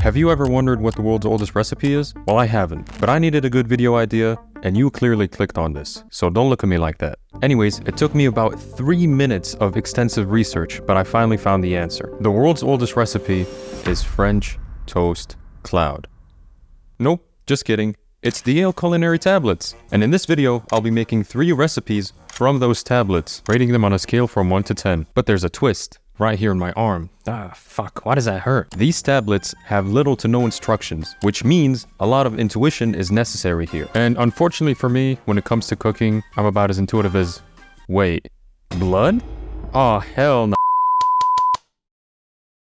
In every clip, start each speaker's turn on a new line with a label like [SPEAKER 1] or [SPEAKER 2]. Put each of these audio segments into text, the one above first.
[SPEAKER 1] Have you ever wondered what the world's oldest recipe is? Well, I haven't, but I needed a good video idea, and you clearly clicked on this, so don't look at me like that. Anyways, it took me about 3 minutes of extensive research, but I finally found the answer. The world's oldest recipe is French toast cloud. Nope, just kidding. It's the Yale culinary tablets. And in this video, I'll be making 3 recipes from those tablets, rating them on a scale from 1 to 10. But there's a twist. Right here in my arm. Fuck, why does that hurt? These tablets have little to no instructions, which means a lot of intuition is necessary here. And unfortunately for me, when it comes to cooking, I'm about as intuitive as... Wait, blood? Oh, hell no.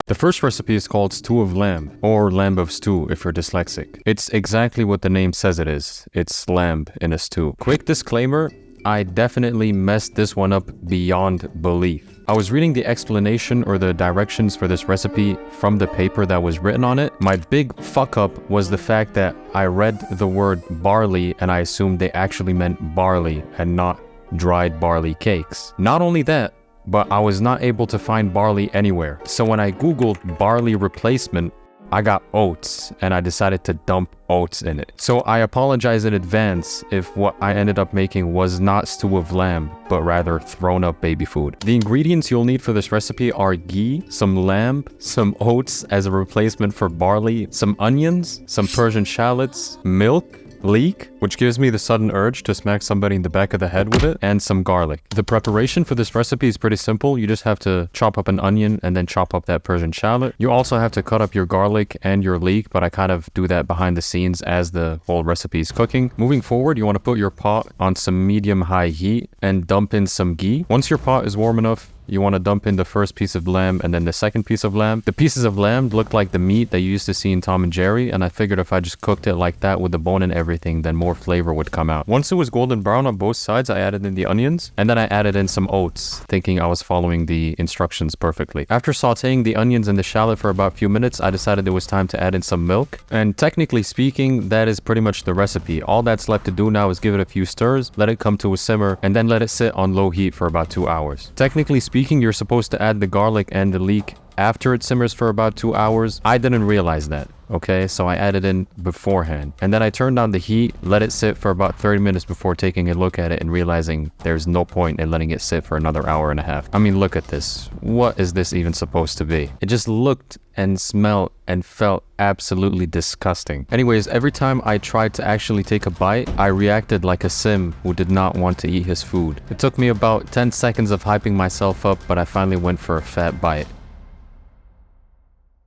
[SPEAKER 1] The first recipe is called stew of lamb, or lamb of stew if you're dyslexic. It's exactly what the name says it is. It's lamb in a stew. Quick disclaimer, I definitely messed this one up beyond belief. I was reading the explanation or the directions for this recipe from the paper that was written on it. My big fuck up was the fact that I read the word barley and I assumed they actually meant barley and not dried barley cakes. Not only that, but I was not able to find barley anywhere. So when I googled barley replacement, I got oats and I decided to dump oats in it. So I apologize in advance if what I ended up making was not stew of lamb, but rather thrown up baby food. The ingredients you'll need for this recipe are ghee, some lamb, some oats as a replacement for barley, some onions, some Persian shallots, milk, leek, which gives me the sudden urge to smack somebody in the back of the head with it, and some garlic. The preparation for this recipe is pretty simple. You just have to chop up an onion and then chop up that Persian shallot. You also have to cut up your garlic and your leek, but I kind of do that behind the scenes as the whole recipe is cooking. Moving forward, you want to put your pot on some medium-high heat and dump in some ghee. Once your pot is warm enough, you want to dump in the first piece of lamb and then the second piece of lamb. The pieces of lamb look like the meat that you used to see in Tom and Jerry, and I figured if I just cooked it like that with the bone and everything, then more flavor would come out. Once it was golden brown on both sides, I added in the onions, and then I added in some oats, thinking I was following the instructions perfectly. After sauteing the onions and the shallot for about a few minutes, I decided it was time to add in some milk. And technically speaking, that is pretty much the recipe. All that's left to do now is give it a few stirs, let it come to a simmer, and then let it sit on low heat for about 2 hours. Technically speaking, you're supposed to add the garlic and the leek after it simmers for about 2 hours. I didn't realize that, okay? So I added in beforehand. And then I turned down the heat, let it sit for about 30 minutes before taking a look at it and realizing there's no point in letting it sit for another hour and a half. I mean, look at this. What is this even supposed to be? It just looked and smelled and felt absolutely disgusting. Anyways, every time I tried to actually take a bite, I reacted like a sim who did not want to eat his food. It took me about 10 seconds of hyping myself up, but I finally went for a fat bite.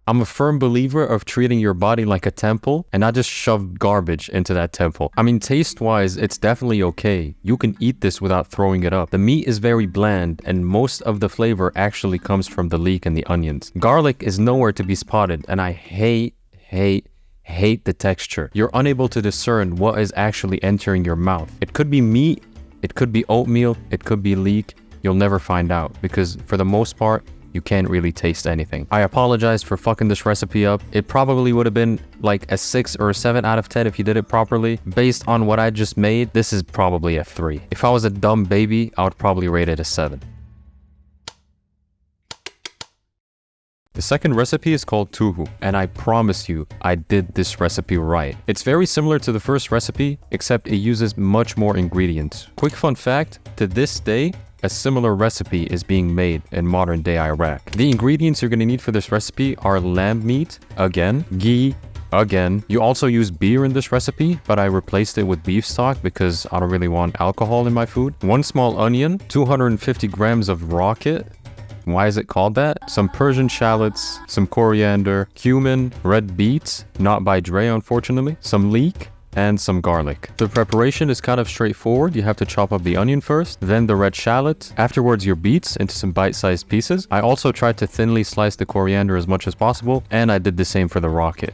[SPEAKER 1] I'm a firm believer of treating your body like a temple and not just shove garbage into that temple. I mean, taste-wise, it's definitely okay. You can eat this without throwing it up. The meat is very bland and most of the flavor actually comes from the leek and the onions. Garlic is nowhere to be spotted and I hate the texture. You're unable to discern what is actually entering your mouth. It could be meat, it could be oatmeal, it could be leek. You'll never find out because for the most part, you can't really taste anything. I apologize for fucking this recipe up. It probably would have been like a 6 or a 7 out of 10 if you did it properly. Based on what I just made, this is probably a 3. If I was a dumb baby, I would probably rate it a 7. The second recipe is called tuhu, and I promise you, I did this recipe right. It's very similar to the first recipe, except it uses much more ingredients. Quick fun fact, to this day, a similar recipe is being made in modern day Iraq. The ingredients you're gonna need for this recipe are lamb meat, again, ghee, again. You also use beer in this recipe, but I replaced it with beef stock because I don't really want alcohol in my food. 1 small onion, 250 grams of rocket. Why is it called that? Some Persian shallots, some coriander, cumin, red beets, not by Dre unfortunately, some leek, and some garlic. The preparation is kind of straightforward. You have to chop up the onion first, then the red shallot, afterwards your beets into some bite-sized pieces. I also tried to thinly slice the coriander as much as possible, and I did the same for the rocket.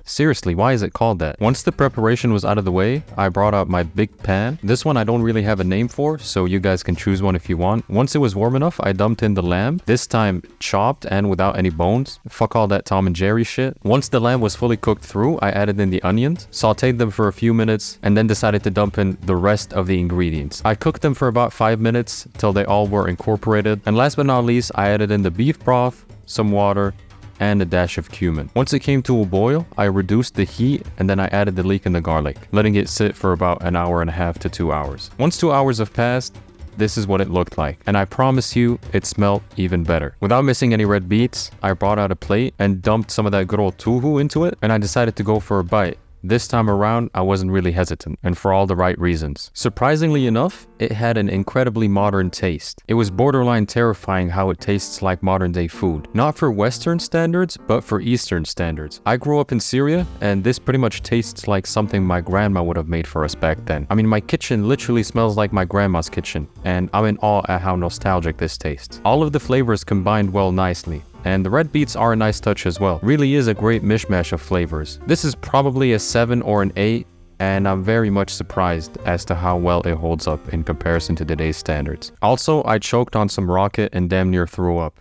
[SPEAKER 1] Seriously, why is it called that? Once the preparation was out of the way, I brought out my big pan. This one I don't really have a name for, so you guys can choose one if you want. Once it was warm enough, I dumped in the lamb, this time chopped and without any bones. Fuck all that Tom and Jerry shit. Once the lamb was fully cooked through, I added in the onions, sauteed them for a few minutes, and then decided to dump in the rest of the ingredients. I cooked them for about 5 minutes till they all were incorporated. And last but not least, I added in the beef broth, some water, and a dash of cumin. Once it came to a boil, I reduced the heat and then I added the leek and the garlic, letting it sit for about an hour and a half to 2 hours. Once 2 hours have passed, this is what it looked like, and I promise you, it smelled even better. Without missing any red beets, I brought out a plate and dumped some of that good old tuhu into it, and I decided to go for a bite. This time around, I wasn't really hesitant, and for all the right reasons. Surprisingly enough, it had an incredibly modern taste. It was borderline terrifying how it tastes like modern day food. Not for Western standards, but for Eastern standards. I grew up in Syria, and this pretty much tastes like something my grandma would have made for us back then. I mean, my kitchen literally smells like my grandma's kitchen, and I'm in awe at how nostalgic this tastes. All of the flavors combined well nicely. And the red beets are a nice touch as well. Really is a great mishmash of flavors. This is probably a 7 or an 8, and I'm very much surprised as to how well it holds up in comparison to today's standards. Also, I choked on some rocket and damn near threw up.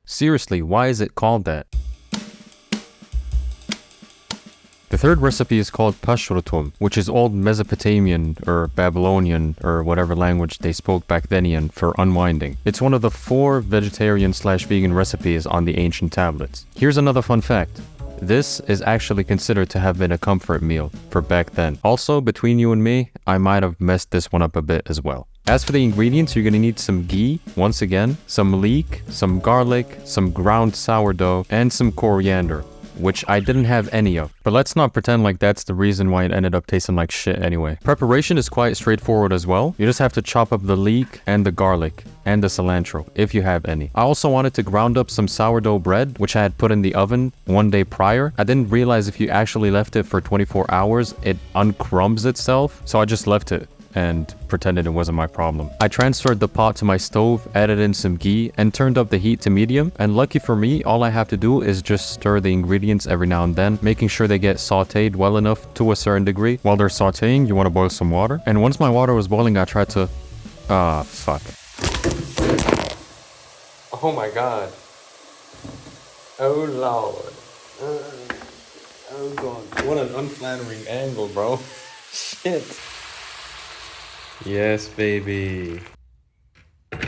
[SPEAKER 1] Seriously, why is it called that? The third recipe is called pashrutum, which is old Mesopotamian or Babylonian or whatever language they spoke back then for unwinding. It's one of the 4 vegetarian/vegan recipes on the ancient tablets. Here's another fun fact. This is actually considered to have been a comfort meal for back then. Also, between you and me, I might have messed this one up a bit as well. As for the ingredients, you're gonna need some ghee, once again, some leek, some garlic, some ground sourdough, and some coriander, which I didn't have any of. But let's not pretend like that's the reason why it ended up tasting like shit anyway. Preparation is quite straightforward as well. You just have to chop up the leek and the garlic and the cilantro, if you have any. I also wanted to ground up some sourdough bread, which I had put in the oven 1 day prior. I didn't realize if you actually left it for 24 hours, it uncrumbs itself, so I just left it and pretended it wasn't my problem. I transferred the pot to my stove, added in some ghee, and turned up the heat to medium. And lucky for me, all I have to do is just stir the ingredients every now and then, making sure they get sauteed well enough to a certain degree. While they're sauteing, you want to boil some water. And once my water was boiling, I tried to... fuck. Oh my god. Oh lord. Oh god. What an unflattering angle, bro. Shit. Yes, baby. I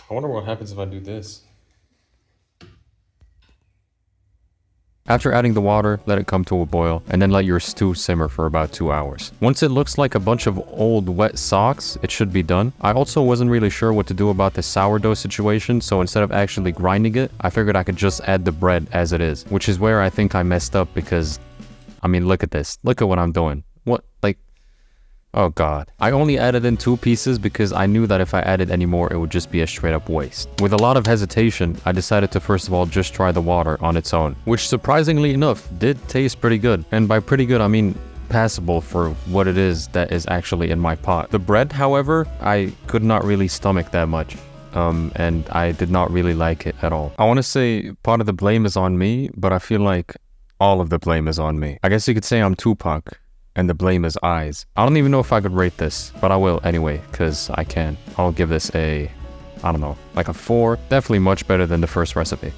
[SPEAKER 1] wonder what happens if I do this. After adding the water, let it come to a boil, and then let your stew simmer for about 2 hours. Once it looks like a bunch of old wet socks, it should be done. I also wasn't really sure what to do about the sourdough situation, so instead of actually grinding it, I figured I could just add the bread as it is, which is where I think I messed up because... I mean, look at this. Look at what I'm doing. What, like... Oh god. I only added in 2 pieces because I knew that if I added any more, it would just be a straight up waste. With a lot of hesitation, I decided to first of all just try the water on its own, which surprisingly enough did taste pretty good. And by pretty good, I mean passable for what it is that is actually in my pot. The bread, however, I could not really stomach that much. And I did not really like it at all. I want to say part of the blame is on me, but I feel like all of the blame is on me. I guess you could say I'm Tupac, and the blame is eyes. I don't even know if I could rate this, but I will anyway, because I can. I'll give this a, I don't know, like a 4. Definitely much better than the first recipe.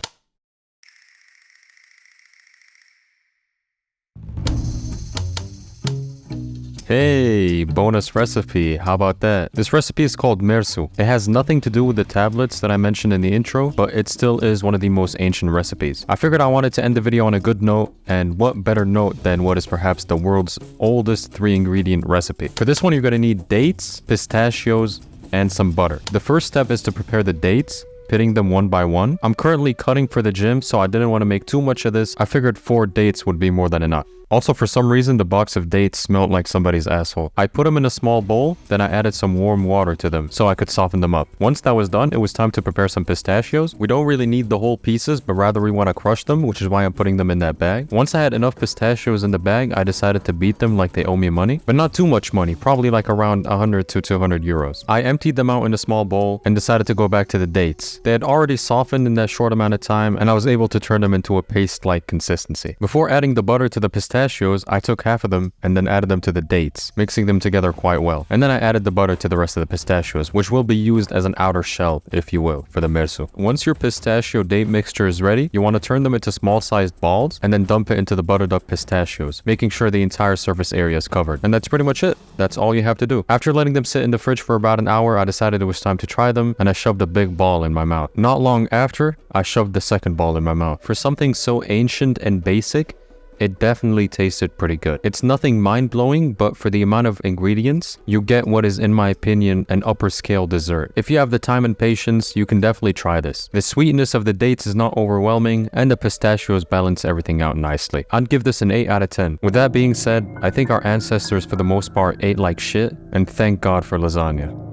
[SPEAKER 1] Hey, bonus recipe, how about that? This recipe is called mersu. It has nothing to do with the tablets that I mentioned in the intro, but it still is one of the most ancient recipes. I figured I wanted to end the video on a good note, and what better note than what is perhaps the world's oldest 3-ingredient recipe. For this one, you're gonna need dates, pistachios, and some butter. The first step is to prepare the dates, pitting them one by one. I'm currently cutting for the gym, so I didn't want to make too much of this. I figured 4 dates would be more than enough. Also, for some reason, the box of dates smelled like somebody's asshole. I put them in a small bowl, then I added some warm water to them so I could soften them up. Once that was done, it was time to prepare some pistachios. We don't really need the whole pieces, but rather we want to crush them, which is why I'm putting them in that bag. Once I had enough pistachios in the bag, I decided to beat them like they owe me money, but not too much money, probably like around 100 to 200 euros. I emptied them out in a small bowl and decided to go back to the dates. They had already softened in that short amount of time, and I was able to turn them into a paste-like consistency. Before adding the butter to the pistachios, pistachios, I took half of them and then added them to the dates, mixing them together quite well. And then I added the butter to the rest of the pistachios, which will be used as an outer shell, if you will, for the mersu. Once your pistachio date mixture is ready, you want to turn them into small-sized balls and then dump it into the buttered up pistachios, making sure the entire surface area is covered. And that's pretty much it. That's all you have to do. After letting them sit in the fridge for about an hour, I decided it was time to try them, and I shoved a big ball in my mouth. Not long after, I shoved the second ball in my mouth. For something so ancient and basic, it definitely tasted pretty good. It's nothing mind-blowing, but for the amount of ingredients, you get what is, in my opinion, an upper scale dessert. If you have the time and patience, you can definitely try this. The sweetness of the dates is not overwhelming, and the pistachios balance everything out nicely. I'd give this an 8 out of 10. With that being said, I think our ancestors for the most part ate like shit, and thank God for lasagna.